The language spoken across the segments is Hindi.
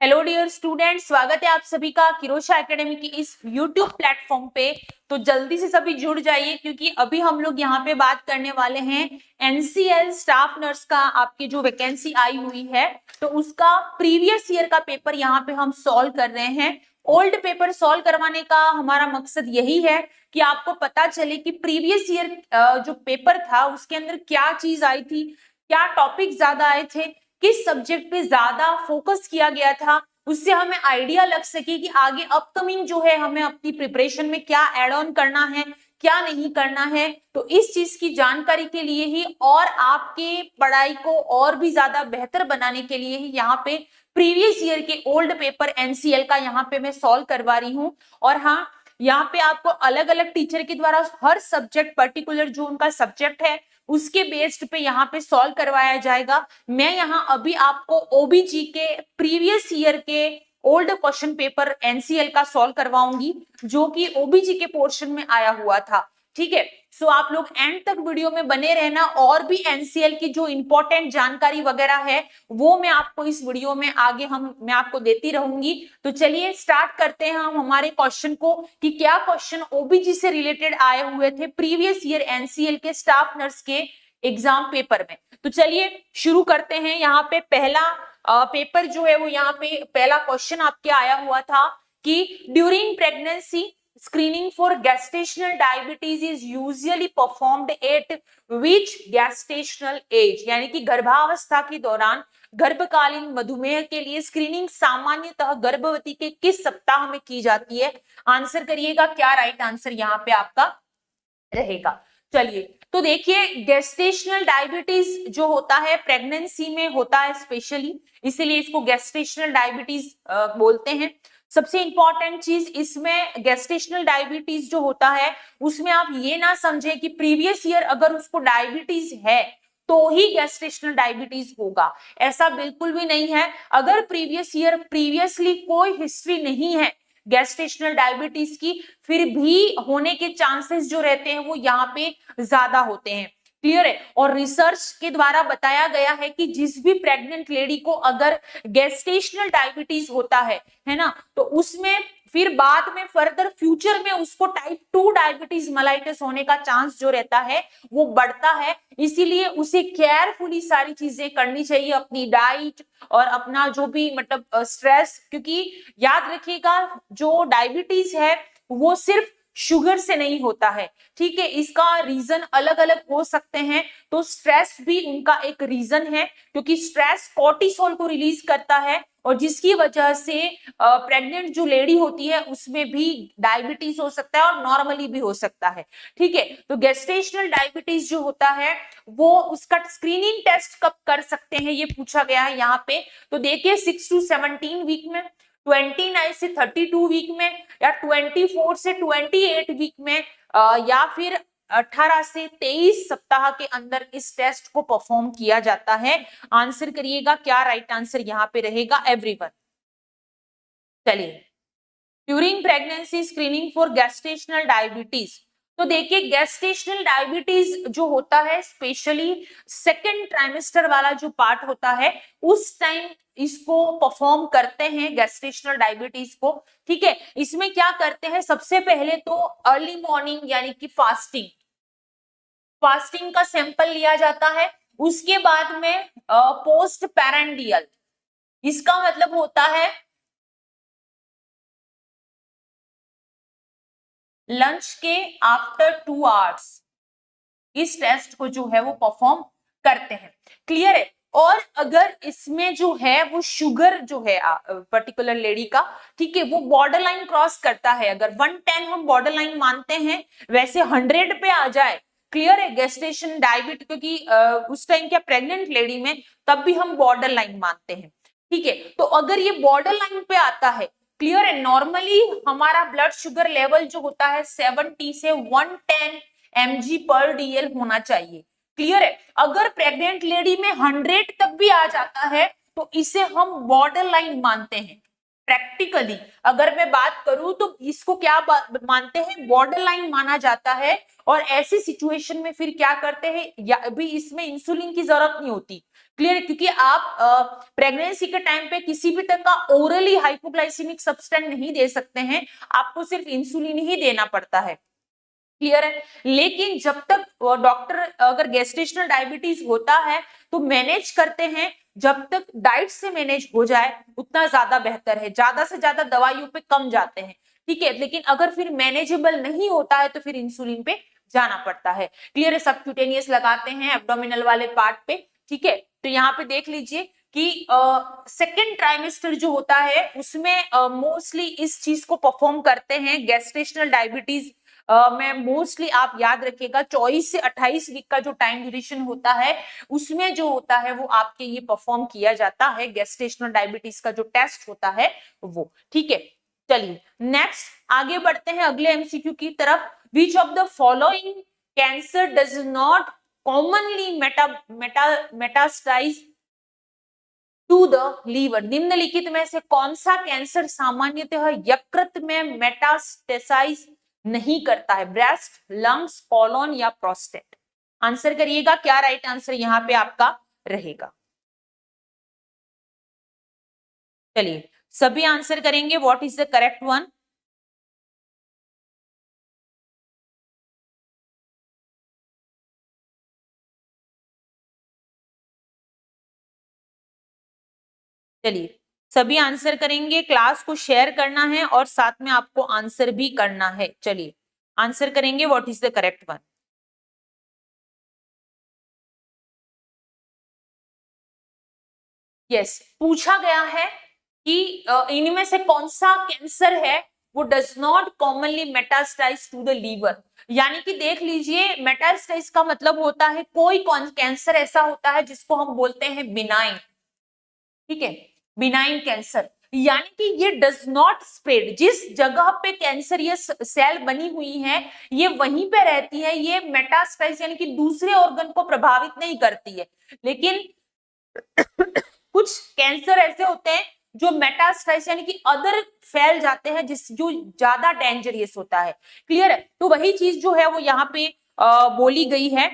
हेलो डियर स्टूडेंट, स्वागत है आप सभी का किरोशा एकेडमी की इस यूट्यूब प्लेटफॉर्म पे। तो जल्दी से सभी जुड़ जाइए क्योंकि अभी हम लोग यहाँ पे बात करने वाले हैं एनसीएल स्टाफ नर्स का आपकी जो वैकेंसी आई हुई है तो उसका प्रीवियस ईयर का पेपर यहाँ पे हम सॉल्व कर रहे हैं। ओल्ड पेपर सॉल्व करवाने का हमारा मकसद यही है कि आपको पता चले कि प्रीवियस ईयर जो पेपर था उसके अंदर क्या चीज आई थी, क्या टॉपिक ज्यादा आए थे, किस सब्जेक्ट पे ज्यादा फोकस किया गया था, उससे हमें आइडिया लग सके कि आगे अपकमिंग जो है हमें अपनी प्रिपरेशन में क्या एड ऑन करना है, क्या नहीं करना है। तो इस चीज की जानकारी के लिए ही और आपके पढ़ाई को और भी ज्यादा बेहतर बनाने के लिए ही यहाँ पे प्रीवियस ईयर के ओल्ड पेपर एनसीएल का यहाँ पे मैं सॉल्व करवा रही हूँ। और हाँ, यहाँ पे आपको अलग अलग टीचर के द्वारा हर सब्जेक्ट पर्टिकुलर जो उनका सब्जेक्ट है उसके बेस्ड पे यहाँ पे सॉल्व करवाया जाएगा। मैं यहाँ अभी आपको ओबीजी के प्रीवियस ईयर के ओल्ड क्वेश्चन पेपर एनसीएल का सॉल्व करवाऊंगी जो कि ओबीजी के पोर्शन में आया हुआ था। ठीक है, सो आप लोग एंड तक वीडियो में बने रहना और भी एनसीएल की जो इंपॉर्टेंट जानकारी वगैरह है वो मैं आपको इस वीडियो में आगे मैं आपको देती रहूंगी। तो चलिए स्टार्ट करते हैं हम हमारे क्वेश्चन को कि क्या क्वेश्चन ओबीजी से रिलेटेड आए हुए थे प्रीवियस ईयर एनसीएल के स्टाफ नर्स के एग्जाम पेपर में। तो चलिए शुरू करते हैं। यहाँ पे पहला पेपर जो है वो यहाँ पे पहला क्वेश्चन आपके आया हुआ था कि during pregnancy screening for gestational diabetes is usually performed at which gestational age, यानी कि गर्भावस्था के दौरान गर्भकालीन मधुमेह के लिए स्क्रीनिंग सामान्यतः गर्भवती के किस सप्ताह में की जाती है। आंसर करिएगा, क्या राइट आंसर यहाँ पे आपका रहेगा। चलिए तो देखिए, गेस्टेशनल डायबिटीज जो होता है प्रेगनेंसी में होता है स्पेशली, इसीलिए इसको गेस्टेशनल डायबिटीज बोलते हैं। सबसे इंपॉर्टेंट चीज इसमें गेस्टेशनल डायबिटीज जो होता है उसमें आप ये ना समझे कि प्रीवियस ईयर अगर उसको डायबिटीज है तो ही गेस्टेशनल डायबिटीज होगा, ऐसा बिल्कुल भी नहीं है। अगर प्रीवियस ईयर प्रीवियसली कोई हिस्ट्री नहीं है गैस्ट्रेशनल डायबिटीज की, फिर भी होने के चांसेस जो रहते हैं वो यहाँ पे ज्यादा होते हैं। क्लियर है। और रिसर्च के द्वारा बताया गया है कि जिस भी प्रेग्नेंट लेडी को अगर गेस्टेशनल डायबिटीज होता है ना, तो उसमें फिर बाद में फर्दर फ्यूचर में उसको टाइप 2 डायबिटीज मलाइटिस होने का चांस जो रहता है वो बढ़ता है। इसीलिए उसे केयरफुली सारी चीजें करनी चाहिए, अपनी डाइट और अपना जो भी मतलब स्ट्रेस, क्योंकि याद रखिएगा जो डायबिटीज है वो सिर्फ शुगर से नहीं होता है। ठीक है, इसका रीजन अलग अलग हो सकते हैं, तो स्ट्रेस भी उनका एक रीजन है क्योंकि स्ट्रेस कोर्टिसोल को रिलीज करता है और जिसकी वजह से प्रेग्नेंट जो लेडी होती है उसमें भी डायबिटीज हो सकता है और नॉर्मली भी हो सकता है। ठीक है, तो गेस्टेशनल डायबिटीज जो होता है वो उसका स्क्रीनिंग टेस्ट कब कर सकते हैं ये पूछा गया है यहाँ पे। तो देखिए 6 to 17 वीक में, 29 से 32 वीक में, या 24 से 28 वीक में, या फिर 18 से 23 सप्ताह के अंदर इस टेस्ट को परफॉर्म किया जाता है। आंसर करिएगा, क्या राइट आंसर यहाँ पे रहेगा एवरीवन। चलिए, during pregnancy screening for gestational diabetes. तो देखिए गैस्ट्रेशनल डायबिटीज जो होता है स्पेशली सेकेंड ट्राइमेस्टर वाला जो पार्ट होता है उस टाइम इसको परफॉर्म करते हैं गैस्ट्रेशनल डायबिटीज को। ठीक है, इसमें क्या करते हैं, सबसे पहले तो अर्ली मॉर्निंग यानी कि फास्टिंग का सैंपल लिया जाता है। उसके बाद में पोस्ट पैरेंडियल, इसका मतलब होता है लंच के आफ्टर 2 आवर्स इस टेस्ट को जो है वो परफॉर्म करते हैं। क्लियर है। और अगर इसमें जो है वो शुगर जो है पर्टिकुलर लेडी का, ठीक है, वो बॉर्डर लाइन क्रॉस करता है, अगर 110 हम बॉर्डर लाइन मानते हैं, वैसे 100 पे आ जाए, क्लियर है, गेस्टेशन डायबिटीज, क्योंकि उस टाइम क्या प्रेग्नेंट लेडी में तब भी हम बॉर्डर लाइन मानते हैं। ठीक है, तो अगर ये बॉर्डर लाइन पे आता है, क्लियर है, नॉर्मली हमारा ब्लड शुगर लेवल जो होता है 70 से 110 mg/dl होना चाहिए। क्लियर है, अगर प्रेग्नेंट लेडी में 100 तक भी आ जाता है तो इसे हम बॉर्डर लाइन मानते हैं। प्रैक्टिकली अगर मैं बात करूं तो इसको क्या मानते हैं, बॉर्डर लाइन माना जाता है। और ऐसी सिचुएशन में फिर क्या करते हैं, या भी इसमें इंसुलिन की जरूरत नहीं होती, क्लियर? क्योंकि आप प्रेगनेंसी के टाइम पे किसी भी तरह का ओरली हाइपोग्लाइसेमिक सब्सटेंस नहीं दे सकते हैं, आपको सिर्फ इंसुलिन ही देना पड़ता है। क्लियर है? लेकिन जब तक डॉक्टर अगर गेस्टेशनल डायबिटीज होता है तो मैनेज करते हैं, जब तक डाइट से मैनेज हो जाए उतना ज्यादा बेहतर है, ज्यादा से ज्यादा दवाइयों पे कम जाते हैं, ठीक है। लेकिन अगर फिर मैनेजेबल नहीं होता है तो फिर इंसुलिन पे जाना पड़ता है। क्लियर है? सबक्यूटेनियस लगाते हैं एब्डोमिनल वाले पार्ट पे, ठीक है। तो यहाँ पे देख लीजिए कि सेकेंड ट्राइमेस्टर जो होता है उसमें मोस्टली इस चीज को परफॉर्म करते हैं। गेस्टेशनल डायबिटीज में मोस्टली आप याद रखिएगा 24 से 28 वीक का जो टाइम ड्यूरेशन होता है उसमें जो होता है वो आपके ये परफॉर्म किया जाता है, गेस्टेशनल डायबिटीज का जो टेस्ट होता है वो, ठीक है। चलिए नेक्स्ट आगे बढ़ते हैं अगले एमसीक्यू की तरफ। Which of the following cancer does not commonly metastasize to the liver? निम्नलिखित में से कौन सा कैंसर सामान्यतः यकृत में मेटास्टेसाइज नहीं करता है? ब्रेस्ट, लंग्स, कोलोन या प्रोस्टेट? आंसर करिएगा, क्या राइट आंसर यहां पे आपका रहेगा? चलिए सभी आंसर करेंगे, what is the correct one? चलिए सभी आंसर करेंगे, क्लास को शेयर करना है और साथ में आपको आंसर भी करना है। चलिए आंसर करेंगे, what is the correct one? Yes, पूछा गया है कि इनमें से कौन सा कैंसर है वो does not commonly metastasize to the liver. यानी कि देख लीजिए, मेटास्टाइज का मतलब होता है कोई कैंसर ऐसा होता है जिसको हम बोलते हैं बिनाइन, ठीक है, बिनाइन कैंसर। यानी कि ये डज नॉट स्प्रेड, जिस जगह पे कैंसर ये सेल बनी हुई है ये वहीं पे रहती है, ये मेटास्टाइज यानी कि दूसरे ऑर्गन को प्रभावित नहीं करती है। लेकिन कुछ कैंसर ऐसे होते हैं जो मेटास्टाइज यानी कि अदर फैल जाते हैं, जिस जो ज्यादा डेंजरियस होता है। क्लियर है? तो वही चीज जो है वो यहाँ पे बोली गई है,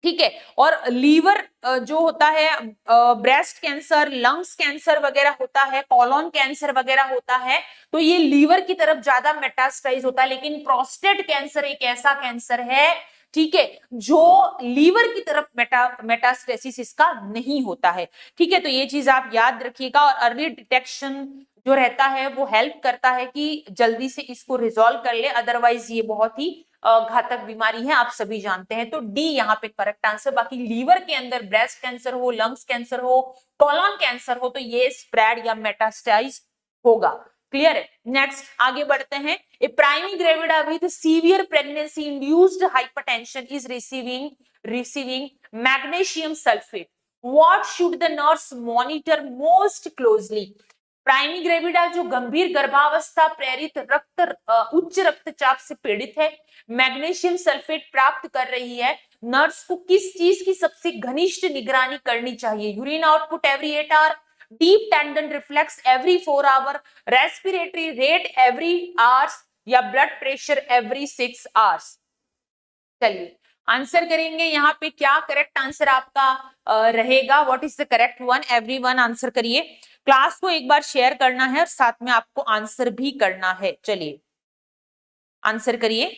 ठीक है। और लीवर जो होता है, ब्रेस्ट कैंसर, लंग्स कैंसर वगैरह होता है, कोलोन कैंसर वगैरह होता है, तो ये लीवर की तरफ ज्यादा मेटास्टाइज होता है। लेकिन प्रोस्टेट कैंसर एक ऐसा कैंसर है, ठीक है, जो लीवर की तरफ मेटास्टेसिस इसका नहीं होता है, ठीक है। तो ये चीज आप याद रखिएगा, और अर्ली डिटेक्शन जो रहता है वो हेल्प करता है कि जल्दी से इसको रिजॉल्व कर ले, अदरवाइज ये बहुत ही घातक बीमारी है, आप सभी जानते हैं। तो डी यहाँ पे करेक्ट आंसर। बाकी लीवर के अंदर ब्रेस्ट कैंसर हो, लंग्स कैंसर हो, कोलोन कैंसर हो, तो ये स्प्रेड या मेटास्टाइज होगा। क्लियर है? नेक्स्ट आगे बढ़ते हैं। A primigravida with severe pregnancy induced hypertension is receiving magnesium sulphate, what should the nurse monitor most closely? Primigravida जो गंभीर गर्भावस्था प्रेरित उच्च रक्तचाप से पीड़ित है, मैग्नीशियम सल्फेट प्राप्त कर रही है, नर्स को किस चीज की सबसे घनिष्ठ निगरानी करनी चाहिए? Urine output every 8 hour, deep tendon reflex every 4 hour, respiratory rate every hours, या ब्लड प्रेशर एवरी 6 आवर्स? चलिए आंसर करेंगे, यहाँ पे क्या करेक्ट आंसर आपका रहेगा? What is the correct one? Everyone answer करिए। क्लास को एक बार शेयर करना है और साथ में आपको आंसर भी करना है। चलिए आंसर करिए।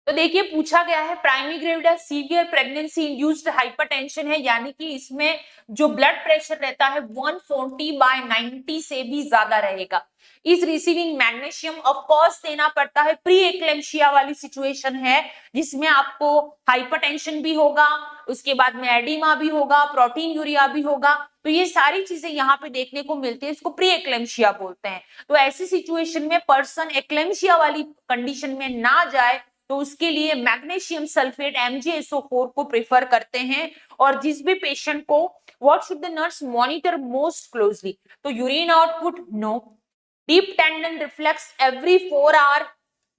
तो देखिए पूछा गया है primary gravida severe pregnancy induced hypertension है, यानी कि इसमें जो ब्लड प्रेशर रहता है 140/90 से भी ज्यादा रहेगा। इस रिसीविंग मैग्नीशियम ऑफ कोर्स देना पड़ता है, प्री एक्लेम्शिया वाली सिचुएशन है जिसमें आपको हाइपरटेंशन भी होगा, उसके बाद में एडिमा भी होगा, प्रोटीन यूरिया भी होगा, तो ये सारी चीजें यहाँ पे देखने को मिलती है, इसको प्री एक्लेम्शिया बोलते हैं। तो ऐसी सिचुएशन में पर्सन एक्लेम्शिया वाली कंडीशन में ना जाए तो उसके लिए मैग्नीशियम सल्फेट MgSO4 को प्रेफर करते हैं। और जिस भी पेशेंट को what should the nurse monitor most closely? तो urine output no, deep tendon reflex every 4 hour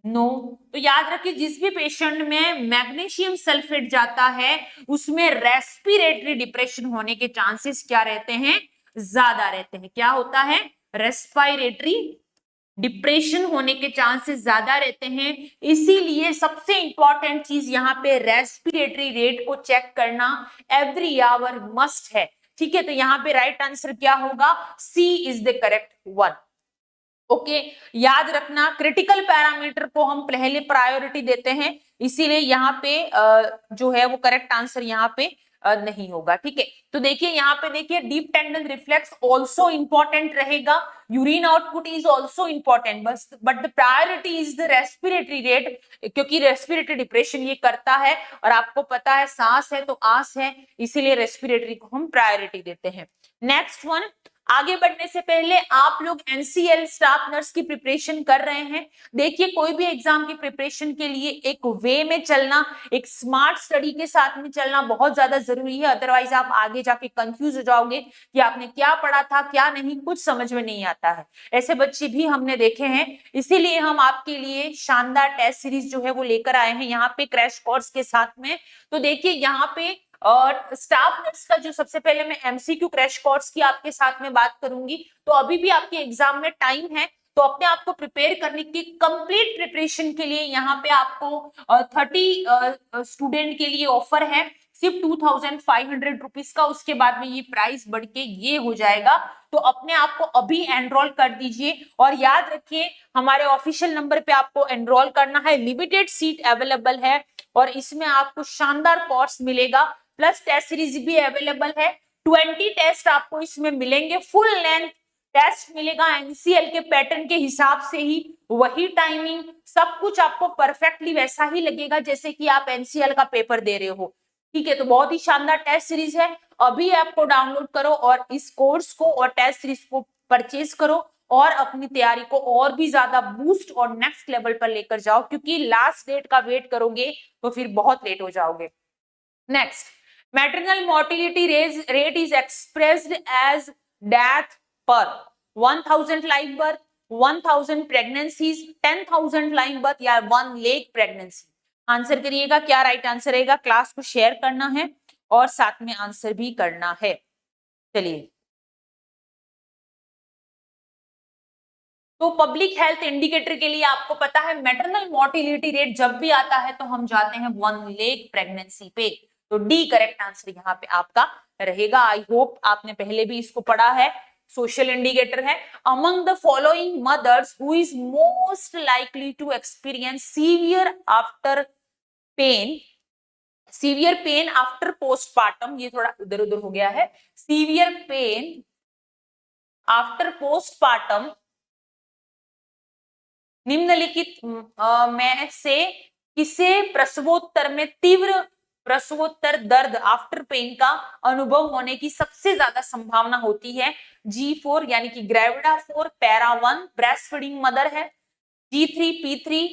no. तो याद रखिए जिस भी पेशेंट में मैग्नीशियम सल्फेट जाता है उसमें रेस्पिरेटरी डिप्रेशन होने के चांसेस क्या रहते हैं? ज्यादा रहते हैं। क्या होता है? रेस्पिरेटरी डिप्रेशन होने के चांसेस ज्यादा रहते हैं। इसीलिए सबसे इंपॉर्टेंट चीज यहाँ पे रेस्पिरेटरी रेट को चेक करना एवरी आवर मस्ट है। ठीक है, तो यहाँ पे राइट आंसर क्या होगा? C is the correct one. Okay, याद रखना क्रिटिकल पैरामीटर को हम पहले प्रायोरिटी देते हैं, इसीलिए यहाँ पे जो है वो करेक्ट आंसर यहाँ पे नहीं होगा। ठीक है, तो देखिए यहाँ पे देखिए deep tendon reflex also important रहेगा, urine output is also important, बस but the priority is the respiratory rate, क्योंकि रेस्पिरेटरी डिप्रेशन ये करता है और आपको पता है सांस है तो आस है, इसीलिए रेस्पिरेटरी को हम प्रायोरिटी देते हैं। नेक्स्ट वन, आगे बढ़ने से पहले आप लोग एनसीएल स्टाफ नर्स की प्रिपरेशन कर रहे हैं। देखिए कोई भी एग्जाम की प्रिपरेशन के लिए एक वे में चलना, एक स्मार्ट स्टडी के साथ में चलना बहुत ज्यादा जरूरी है, अदरवाइज आप आगे जाके कंफ्यूज हो जाओगे कि आपने क्या पढ़ा था क्या नहीं, कुछ समझ में नहीं आता है। ऐसे बच्चे भी हमने देखे हैं, इसीलिए हम आपके लिए शानदार टेस्ट सीरीज जो है वो लेकर आए हैं यहाँ पे क्रैश कोर्स के साथ में। तो देखिए यहाँ पे और स्टाफ नर्स का जो सबसे पहले मैं एमसीक्यू क्रैश कोर्स की आपके साथ में बात करूंगी, तो अभी भी आपके एग्जाम में टाइम है, तो अपने आप को प्रिपेयर करने की कंप्लीट प्रिपरेशन के लिए यहाँ पे आपको 30 स्टूडेंट के लिए ऑफर है सिर्फ 2500 रुपीज का, उसके बाद में ये प्राइस बढ़ के ये हो जाएगा। तो अपने आप को अभी एनरोल कर दीजिए और याद रखिए हमारे ऑफिशियल नंबर पे आपको एनरोल करना है, लिमिटेड सीट अवेलेबल है और इसमें आपको शानदार कोर्स मिलेगा, प्लस टेस्ट सीरीज भी अवेलेबल है। 20 टेस्ट आपको इसमें मिलेंगे, फुल लेंथ टेस्ट मिलेगा एनसीएल के पैटर्न के हिसाब से ही, वही टाइमिंग सब कुछ आपको परफेक्टली वैसा ही लगेगा जैसे कि आप एनसीएल का पेपर दे रहे हो। ठीक है, तो बहुत ही शानदार टेस्ट सीरीज है, अभी आपको डाउनलोड करो और इस कोर्स को और टेस्ट सीरीज को परचेज करो और अपनी तैयारी को और भी ज्यादा बूस्ट और नेक्स्ट लेवल पर लेकर जाओ, क्योंकि लास्ट डेट का वेट करोगे तो फिर बहुत लेट हो जाओगे। Next, maternal mortality rate is expressed as death per 1000 live birth, 1000 pregnancies, 10,000 live birth या 1 लाख प्रेगनेंसी। आंसर करिएगा, क्या राइट आंसर रहेगा? क्लास को शेयर करना है और साथ में आंसर भी करना है। चलिए, तो पब्लिक हेल्थ इंडिकेटर के लिए आपको पता है मैटरनल मोर्टिलिटी रेट जब भी आता है तो हम जाते हैं 1 लाख प्रेगनेंसी पे, तो डी करेक्ट आंसर यहाँ पे आपका रहेगा। आई होप आपने पहले भी इसको पढ़ा है, सोशल इंडिकेटर है। Among the following mothers who is most likely to experience severe pain after postpartum, ये थोड़ा उधर उधर हो गया है, सीवियर पेन आफ्टर पोस्टपार्टम निम्नलिखित में से किसे प्रसवोत्तर में तीव्र प्रसवोत्तर दर्द आफ्टर पेन का अनुभव होने की सबसे ज्यादा संभावना होती है? G4 यानी कि gravida 4 para 1 breast feeding mother है, G3 P3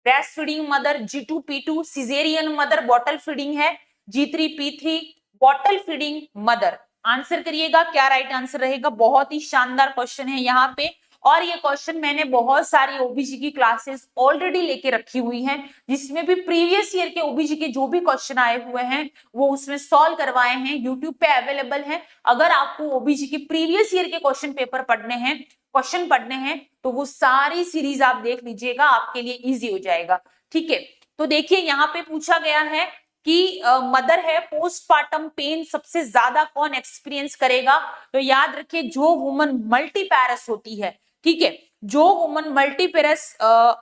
breast feeding mother, G2 P2 caesarean mother bottle feeding है, G3 P3 bottle feeding mother. Answer करिएगा, क्या राइट आंसर रहेगा? बहुत ही शानदार क्वेश्चन है यहाँ पे, और ये क्वेश्चन मैंने बहुत सारी ओबीजी की क्लासेस ऑलरेडी लेके रखी हुई हैं, जिसमें भी प्रीवियस ईयर के ओबीजी के जो भी क्वेश्चन आए हुए हैं वो उसमें सॉल्व करवाए हैं, यूट्यूब पे अवेलेबल है। अगर आपको ओबीजी के प्रीवियस ईयर के क्वेश्चन पेपर पढ़ने हैं, क्वेश्चन पढ़ने हैं, तो वो सारी सीरीज आप देख लीजिएगा, आपके लिए इजी हो जाएगा। ठीक है, तो देखिए यहाँ पे पूछा गया है कि मदर है, पोस्टपार्टम पेन सबसे ज्यादा कौन एक्सपीरियंस करेगा? तो याद रखिए जो वुमन मल्टीपैरस होती है, ठीक है, जो वुमन मल्टीपेरस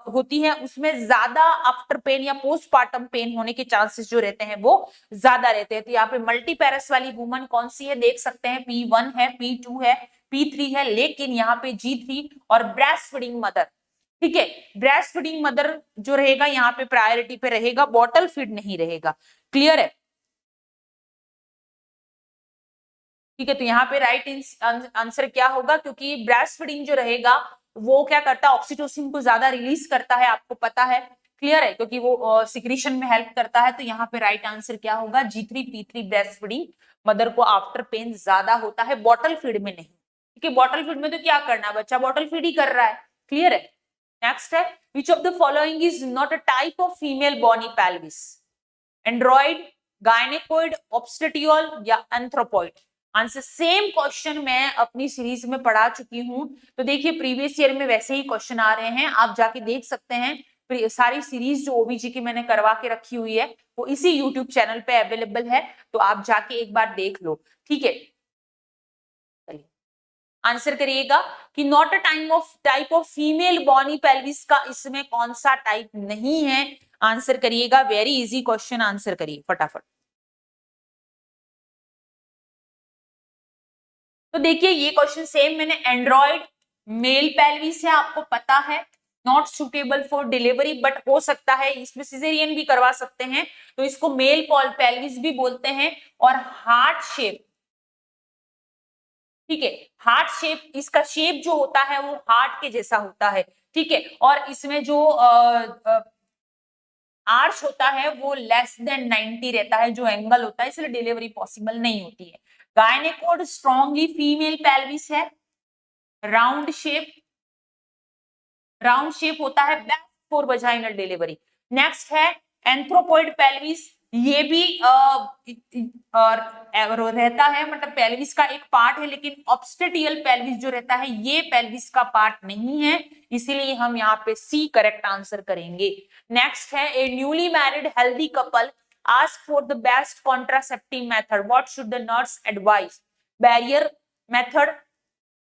होती है उसमें ज्यादा आफ्टर पेन या पोस्टपार्टम पेन होने के चांसेस जो रहते हैं वो ज्यादा रहते हैं। तो यहाँ पे मल्टीपेरस वाली वुमन कौन सी है देख सकते हैं, P1 है, P2 है, P3 है, लेकिन यहाँ पे G3 और ब्रेस्ट फीडिंग मदर, ठीक है, ब्रेस्ट फीडिंग मदर जो रहेगा यहाँ पे प्रायोरिटी पे रहेगा, बॉटल फीड नहीं रहेगा। क्लियर है? ठीक है, तो यहाँ पे राइट आंसर क्या होगा, क्योंकि ब्रेस्ट फीडिंग जो रहेगा वो क्या करता है, ऑक्सीटोसिन को ज्यादा रिलीज करता है, आपको पता है। क्लियर है? क्योंकि वो सिक्रीशन में हेल्प करता है, तो यहाँ पे राइट आंसर क्या होगा, G3 P3 breast feeding mother को आफ्टर पेन ज्यादा होता है, बॉटल फीड में नहीं। ठीक है, बॉटल फीड में तो क्या करना है, बच्चा बॉटल फीड ही कर रहा है। क्लियर है? नेक्स्ट है, which of the following is not a type of female bony pelvis? Android, gynaecoid, ऑब्स्टेटियोल या एंथ्रोपॉइड? आंसर सेम क्वेश्चन मैं अपनी सीरीज में पढ़ा चुकी हूं, तो देखिए प्रीवियस ईयर में वैसे ही क्वेश्चन आ रहे हैं, आप जाके देख सकते हैं। सारी सीरीज जो ओबीजी की मैंने करवा के रखी हुई है वो इसी यूट्यूब चैनल पे अवेलेबल है, तो आप जाके एक बार देख लो, ठीक है। चलिए आंसर करिएगा कि not a type of female bony pelvis का इसमें कौन सा टाइप नहीं है। आंसर करिएगा, वेरी इजी क्वेश्चन, आंसर करिए फटाफट। तो देखिए ये क्वेश्चन सेम मैंने एंड्रॉइड मेल पेल्विस है, आपको पता है, not suitable for delivery, but हो सकता है इसमें सिजेरियन भी करवा सकते हैं, तो इसको मेल पेल्विस भी बोलते हैं। और हार्ट शेप, ठीक है, हार्ट शेप, इसका शेप जो होता है वो हार्ट के जैसा होता है, ठीक है। और इसमें जो आर्च होता है वो लेस देन 90 रहता है, जो एंगल होता है, इसलिए डिलीवरी पॉसिबल नहीं होती है। गायनेकोड स्ट्रॉन्गली फीमेल पेल्विस है, राउंड शेप होता है, best for vaginal delivery. Next है एंथ्रोपॉइड पेल्विस, ये भी रहता है, मतलब पेल्विस का एक पार्ट है, लेकिन ऑब्स्टेटियल पेल्विस जो रहता है ये पेल्विस का पार्ट नहीं है, इसीलिए हम यहाँ पे सी करेक्ट आंसर करेंगे। नेक्स्ट है a newly married healthy couple ask for the best contraceptive method, what should the nurse advice? Barrier method,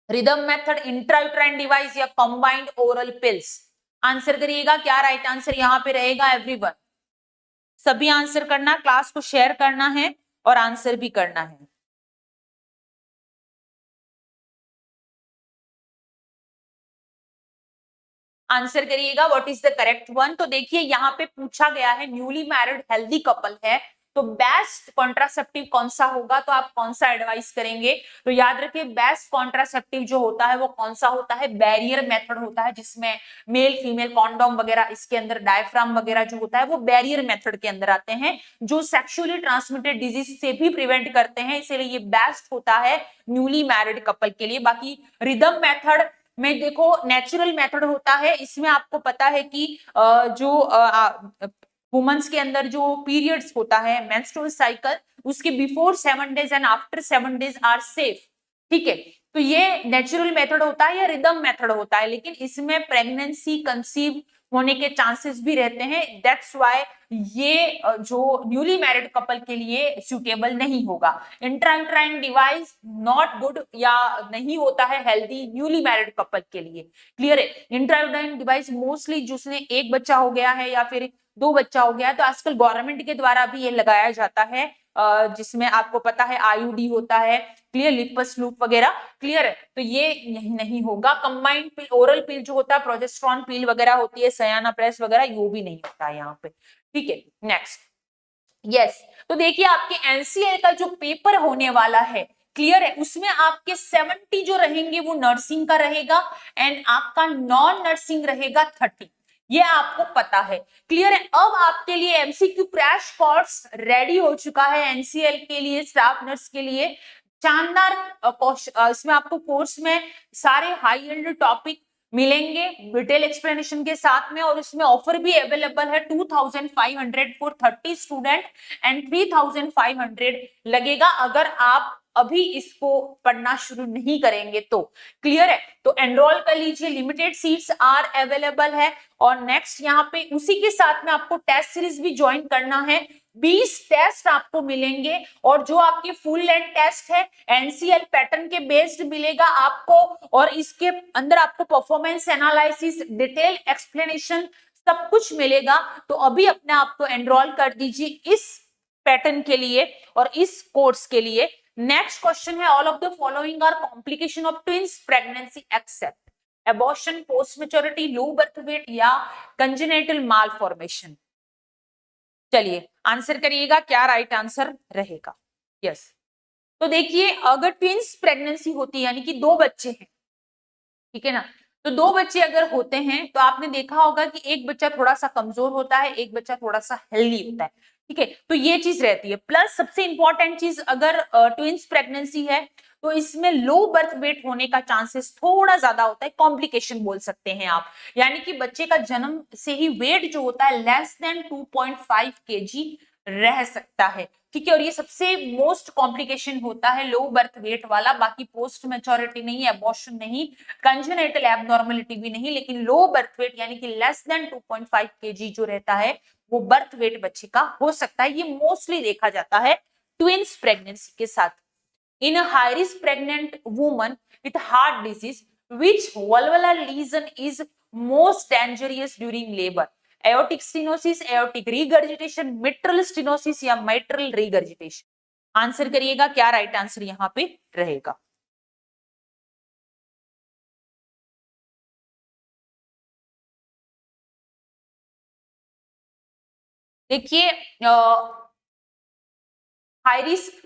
rhythm method, intrauterine device या कंबाइंड ओरल पिल्स? आंसर करिएगा, क्या राइट आंसर यहाँ पे रहेगा एवरीवन? सभी आंसर करना, क्लास को शेयर करना है और आंसर भी करना है। आंसर करिएगा what is the correct one. तो देखिए यहाँ पे पूछा गया है न्यूली मैरिड हेल्दी कपल है, तो बेस्ट कॉन्ट्रासेप्टिव कौन सा होगा, तो आप कौन सा एडवाइस करेंगे? तो याद रखिए बेस्ट कॉन्ट्रासेप्टिव जो होता है वो कौन सा होता है? बैरियर मेथड होता है, जिसमें मेल फीमेल कॉन्डोम वगैरह, इसके अंदर डायफ्राम वगैरह जो होता है वो बैरियर मेथड के अंदर आते हैं, जो सेक्सुअली ट्रांसमिटेड डिजीज से भी प्रिवेंट करते हैं, इसलिए ये बेस्ट होता है न्यूली मैरिड कपल के लिए। बाकी रिदम मेथड में देखो नेचुरल मेथड होता है, इसमें आपको पता है कि जो वुमेन्स के अंदर जो पीरियड्स होता है मेंस्ट्रुअल साइकिल, उसके before 7 days and after 7 days are safe, ठीक है। तो ये नेचुरल मेथड होता है या रिदम मेथड होता है, लेकिन इसमें प्रेगनेंसी कंसीव होने के चांसेस भी रहते हैं, दैट्स व्हाई ये जो न्यूली मैरिड कपल के लिए सुटेबल नहीं होगा। इंट्रायूट्राइन डिवाइस नॉट गुड या नहीं होता है हेल्दी न्यूली मैरिड कपल के लिए, क्लियर है। इंट्रायूट्राइन डिवाइस मोस्टली जिसने एक बच्चा हो गया है या फिर 2 बच्चा हो गया है, तो आजकल गवर्नमेंट के द्वारा भी ये लगाया जाता है, जिसमें आपको पता है आईयूडी होता है, क्लियर, लिपस लूप वगैरह, क्लियर है। तो ये नहीं होगा। कंबाइंड पिल, ओरल पिल जो होता है, प्रोजेस्टेरॉन पिल वगैरह होती है, सयाना प्रेस वगैरह, वो भी नहीं होता है यहाँ पे, ठीक है। नेक्स्ट, यस, तो देखिए आपके एनसीएल का जो पेपर होने वाला है, क्लियर है, उसमें आपके 70 जो रहेंगे वो नर्सिंग का रहेगा एंड आपका नॉन नर्सिंग रहेगा 30, ये आपको पता है, क्लियर है। अब आपके लिए एमसीक्यू क्रैश कोर्स रेडी हो चुका है एनसीएल के लिए, स्टाफ नर्स के लिए शानदार। इसमें आपको कोर्स में सारे हाई एंड टॉपिक मिलेंगे डिटेल एक्सप्लेनेशन के साथ में, और इसमें ऑफर भी अवेलेबल है 2500 फॉर 30 स्टूडेंट एंड 3500 लगेगा अगर आप अभी इसको पढ़ना शुरू नहीं करेंगे तो, क्लियर है। तो एनरोल कर लीजिए, लिमिटेड सीट्स आर अवेलेबल है। और नेक्स्ट यहाँ पे उसी के साथ में आपको टेस्ट सीरीज भी ज्वाइन करना है, 20 टेस्ट आपको मिलेंगे, और जो आपके फुल लेंथ टेस्ट है एनसीएल पैटर्न के बेस्ड मिलेगा आपको, और इसके अंदर आपको परफॉर्मेंस एनालिसिस, डिटेल एक्सप्लेनेशन सब कुछ मिलेगा। तो अभी अपने आप को एनरोल कर दीजिए इस पैटर्न के लिए और इस कोर्स के लिए। नेक्स्ट क्वेश्चन है, all of the following are complication of twins pregnancy except abortion, post maturity, low birth weight या कंजेनिटल मालफॉर्मेशन? चलिए आंसर करिएगा, क्या राइट आंसर रहेगा? यस, तो देखिए अगर ट्विंस प्रेगनेंसी होती है यानी कि 2 बच्चे हैं, ठीक है ना, तो 2 बच्चे अगर होते हैं तो आपने देखा होगा कि एक बच्चा थोड़ा सा कमजोर होता है, एक बच्चा थोड़ा सा हेल्दी होता है, ठीक है। तो ये चीज रहती है। प्लस सबसे इंपॉर्टेंट चीज, अगर ट्विंस प्रेगनेंसी है तो इसमें लो बर्थ वेट होने का चांसेस थोड़ा ज्यादा होता है, कॉम्प्लिकेशन बोल सकते हैं आप, यानी कि बच्चे का जन्म से ही वेट जो होता है लेस देन 2.5 kg रह सकता है। ठीक है। और ये सबसे मोस्ट कॉम्प्लिकेशन होता है लो बर्थ वेट वाला, बाकी पोस्ट मैच्योरिटी नहीं, एबॉर्शन नहीं, कंजेनिटल एबनॉर्मलिटी भी नहीं, लेकिन लो बर्थ वेट यानी कि लेस देन 2.5 केजी जो रहता है वो बर्थ वेट बच्चे का हो सकता है। ये मोस्टली देखा जाता है ट्विंस प्रेगनेंसी के साथ। इन high risk pregnant woman with heart disease which valvular lesion is most dangerous during labor? Aortic stenosis, aortic regurgitation, mitral stenosis या mitral regurgitation? आंसर करिएगा, क्या राइट आंसर यहां पे रहेगा? देखिए, हाई रिस्क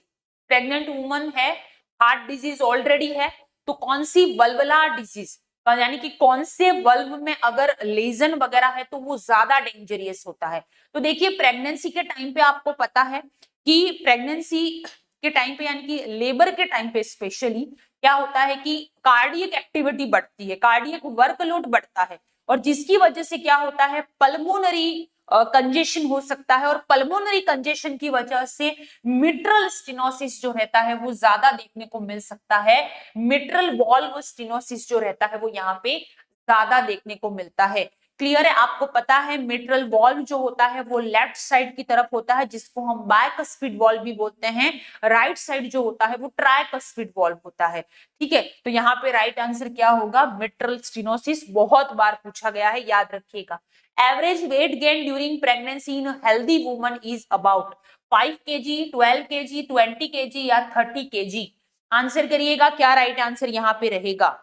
प्रेग्नेंट वुमन है, हार्ट डिजीज ऑलरेडी है, तो कौन सी वल्वुलर डिजीज यानी कि कौन से वल्व में अगर लेजन वगैरह है तो वो ज्यादा डेंजरियस होता है। तो देखिए, प्रेगनेंसी के टाइम पे आपको पता है कि प्रेगनेंसी के टाइम पे यानी कि लेबर के टाइम पे स्पेशली क्या होता है कि कार्डियक एक्टिविटी बढ़ती है, कार्डियक वर्कलोड बढ़ता है, और जिसकी वजह से क्या होता है, पल्मोनरी कंजेशन हो सकता है, और पल्मोनरी कंजेशन की वजह से मिट्रल स्टेनोसिस जो रहता है वो ज्यादा देखने को मिल सकता है। मिट्रल वॉल्व स्टेनोसिस जो रहता है वो यहाँ पे ज्यादा देखने को मिलता है। क्लियर है? आपको पता है मिट्रल वॉल्व जो होता है वो लेफ्ट साइड की तरफ होता है, जिसको हम बायकस्पिड वॉल्व भी बोलते हैं। राइट साइड जो होता है वो ट्राइकस्पिड वॉल्व होता है। ठीक है, तो यहाँ पे राइट आंसर क्या होगा? Mitral stenosis. बहुत बार पूछा गया है, याद रखिएगा। Average weight gain during pregnancy in healthy woman is about 5 kg, 12 kg, 20 kg या 30 kg? आंसर करिएगा, क्या राइट आंसर यहाँ पे रहेगा?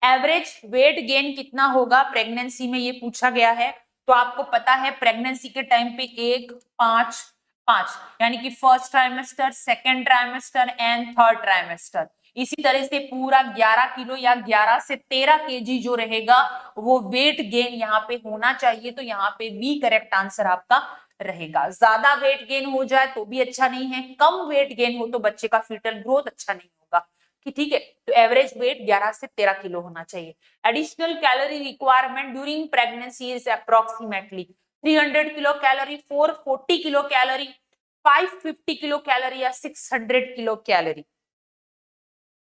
एवरेज वेट गेन कितना होगा प्रेगनेंसी में, ये पूछा गया है। तो आपको पता है प्रेगनेंसी के टाइम पे 1, 5, 5 यानी कि first trimester, second trimester and third trimester, इसी तरह से पूरा 11 किलो या 11 से 13 केजी जो रहेगा वो वेट गेन यहाँ पे होना चाहिए। तो यहाँ पे बी करेक्ट आंसर आपका रहेगा। ज्यादा वेट गेन हो जाए तो भी अच्छा नहीं है, कम वेट गेन हो तो बच्चे का फीटल ग्रोथ अच्छा नहीं होगा। कि ठीक है, तो एवरेज वेट 11 से 13 किलो होना चाहिए। Additional calorie requirement during pregnancy is approximately 300 kilo calorie, 440 kilo calorie, 550 kilo calorie या 600 किलो कैलोरी?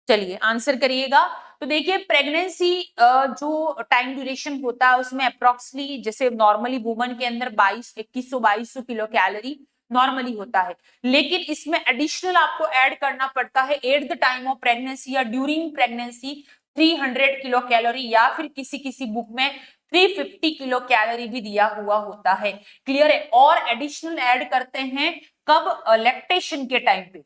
चलिए आंसर करिएगा। तो देखिए, प्रेगनेंसी जो टाइम ड्यूरेशन होता है उसमें अप्रोक्सीमेटली जैसे नॉर्मली वुमन के अंदर 2100 किलो कैलोरी नॉर्मली होता है, लेकिन इसमें एडिशनल आपको ऐड करना पड़ता है at the time of pregnancy या ड्यूरिंग प्रेगनेंसी 300 किलो कैलोरी, या फिर किसी किसी बुक में 350 किलो कैलोरी भी दिया हुआ होता है। क्लियर है? और एडिशनल ऐड करते हैं कब? लैक्टेशन के टाइम पे।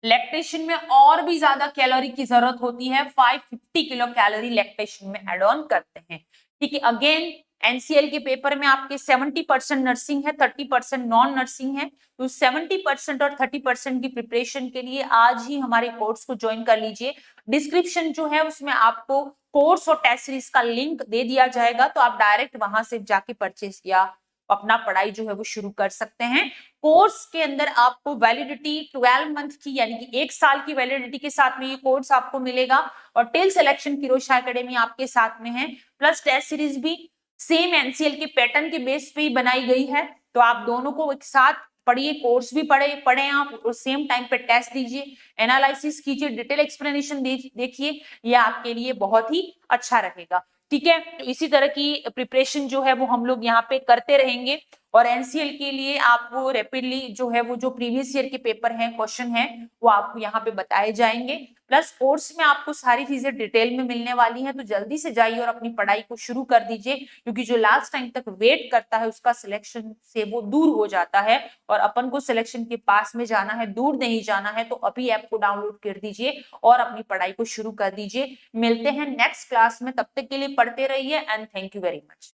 लैक्टेशन में और भी ज्यादा कैलोरी की जरूरत होती है, 550 किलो कैलोरी लैक्टेशन में एड ऑन करते हैं। ठीक है, अगेन एनसीएल के पेपर में आपके 70% नर्सिंग है, 30% नॉन नर्सिंग है। तो 70% और 30% की प्रिपरेशन के लिए आज ही हमारे कोर्स को ज्वाइन कर लीजिए। डिस्क्रिप्शन जो है उसमें आपको कोर्स और टेस्ट सीरीज का लिंक दे दिया जाएगा, तो आप डायरेक्ट वहां से जाके परचेस या अपना पढ़ाई जो है वो शुरू कर सकते हैं। कोर्स के अंदर आपको वैलिडिटी 12 मंथ की यानी कि 1 साल की वैलिडिटी के साथ में ये कोर्स आपको मिलेगा, और टिल सिलेक्शन किरोशा एकेडमी आपके साथ में है। प्लस टेस्ट सीरीज भी सेम एनसीएल के पैटर्न के बेस पे ही बनाई गई है, तो आप दोनों को एक साथ पढ़िए, कोर्स भी पढ़े आप, और सेम टाइम पे टेस्ट दीजिए, एनालिसिस कीजिए, डिटेल एक्सप्लेनेशन देखिए, ये आपके लिए बहुत ही अच्छा रहेगा। ठीक है, तो इसी तरह की प्रिपरेशन जो है वो हम लोग यहाँ पे करते रहेंगे, और एनसीएल के लिए आपको रैपिडली जो है वो जो प्रीवियस ईयर के पेपर हैं, क्वेश्चन हैं, वो आपको यहाँ पे बताए जाएंगे। प्लस कोर्स में आपको सारी चीजें डिटेल में मिलने वाली हैं, तो जल्दी से जाइए और अपनी पढ़ाई को शुरू कर दीजिए, क्योंकि जो लास्ट टाइम तक वेट करता है उसका सिलेक्शन से वो दूर हो जाता है, और अपन को सिलेक्शन के पास में जाना है, दूर नहीं जाना है। तो अभी ऐप को डाउनलोड कर दीजिए और अपनी पढ़ाई को शुरू कर दीजिए। मिलते हैं नेक्स्ट क्लास में, तब तक के लिए पढ़ते रहिए and thank you very much.